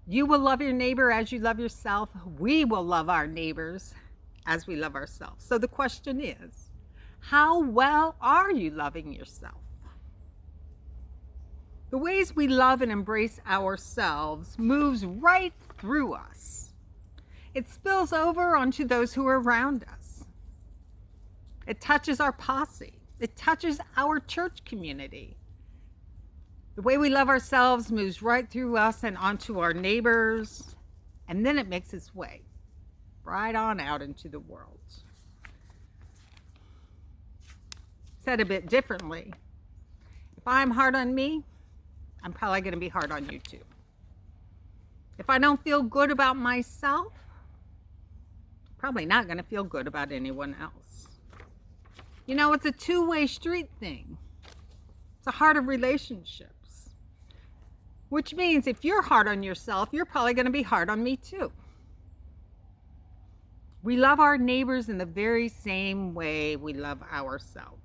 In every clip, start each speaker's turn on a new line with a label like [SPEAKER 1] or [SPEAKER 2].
[SPEAKER 1] You will love your neighbor as you love yourself. We will love our neighbors as we love ourselves. So the question is, how well are you loving yourself? The ways we love and embrace ourselves moves right through us. It spills over onto those who are around us. It touches our posse. It touches our church community. The way we love ourselves moves right through us and onto our neighbors, and then it makes its way right on out into the world. Said a bit differently, if I'm hard on me, I'm probably going to be hard on you too. If I don't feel good about myself, probably not going to feel good about anyone else. You know, it's a two-way street thing. It's a heart of relationships. Which means if you're hard on yourself, you're probably going to be hard on me too. We love our neighbors in the very same way we love ourselves.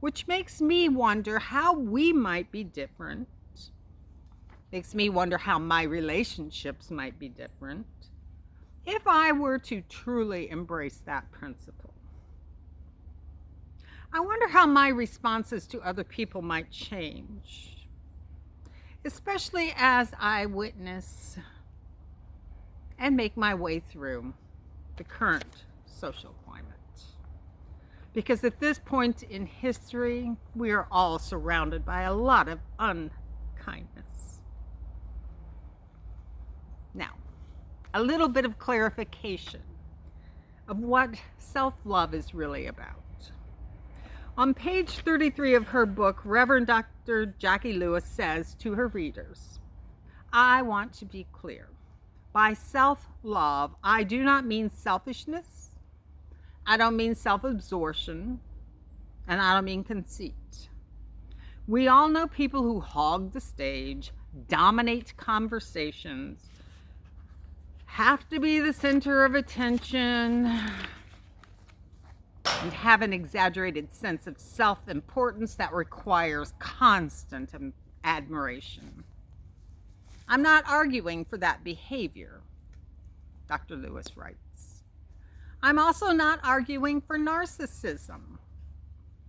[SPEAKER 1] Which makes me wonder how we might be different. Makes me wonder how my relationships might be different if I were to truly embrace that principle. I wonder how my responses to other people might change, especially as I witness and make my way through the current social climate. Because at this point in history, we are all surrounded by a lot of unkindness. Now, a little bit of clarification of what self-love is really about. On page 33 of her book, Reverend Dr. Jackie Lewis says to her readers, I want to be clear. By self-love, I do not mean selfishness, I don't mean self-absorption, and I don't mean conceit. We all know people who hog the stage, dominate conversations, have to be the center of attention, and have an exaggerated sense of self-importance that requires constant admiration. I'm not arguing for that behavior, Dr. Lewis writes. I'm also not arguing for narcissism.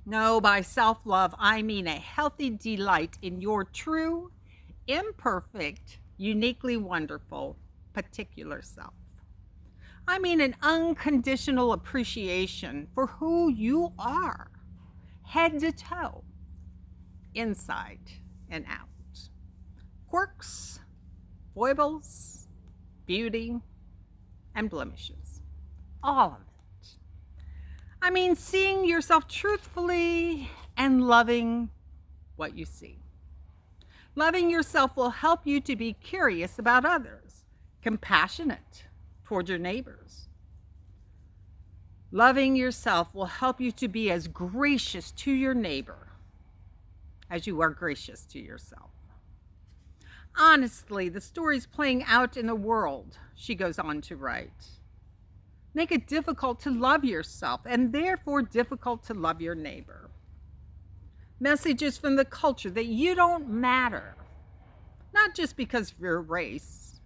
[SPEAKER 1] No, by self-love, I mean a healthy delight in your true, imperfect, uniquely wonderful, particular self. I mean an unconditional appreciation for who you are, head to toe, inside and out. Quirks, foibles, beauty, and blemishes. All of it. I mean seeing yourself truthfully and loving what you see. Loving yourself will help you to be curious about others, compassionate toward your neighbors. Loving yourself will help you to be as gracious to your neighbor as you are gracious to yourself. Honestly, the stories playing out in the world, she goes on to write, make it difficult to love yourself and therefore difficult to love your neighbor. Messages from the culture that you don't matter, not just because of your race,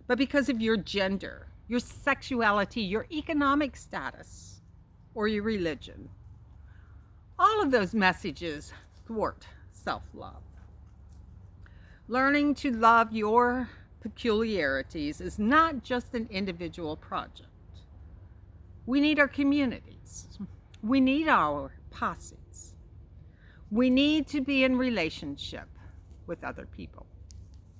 [SPEAKER 1] but because of your gender, your sexuality, your economic status, or your religion. All of those messages thwart self-love. Learning to love your peculiarities is not just an individual project. We need our communities. We need our posses. We need to be in relationship with other people.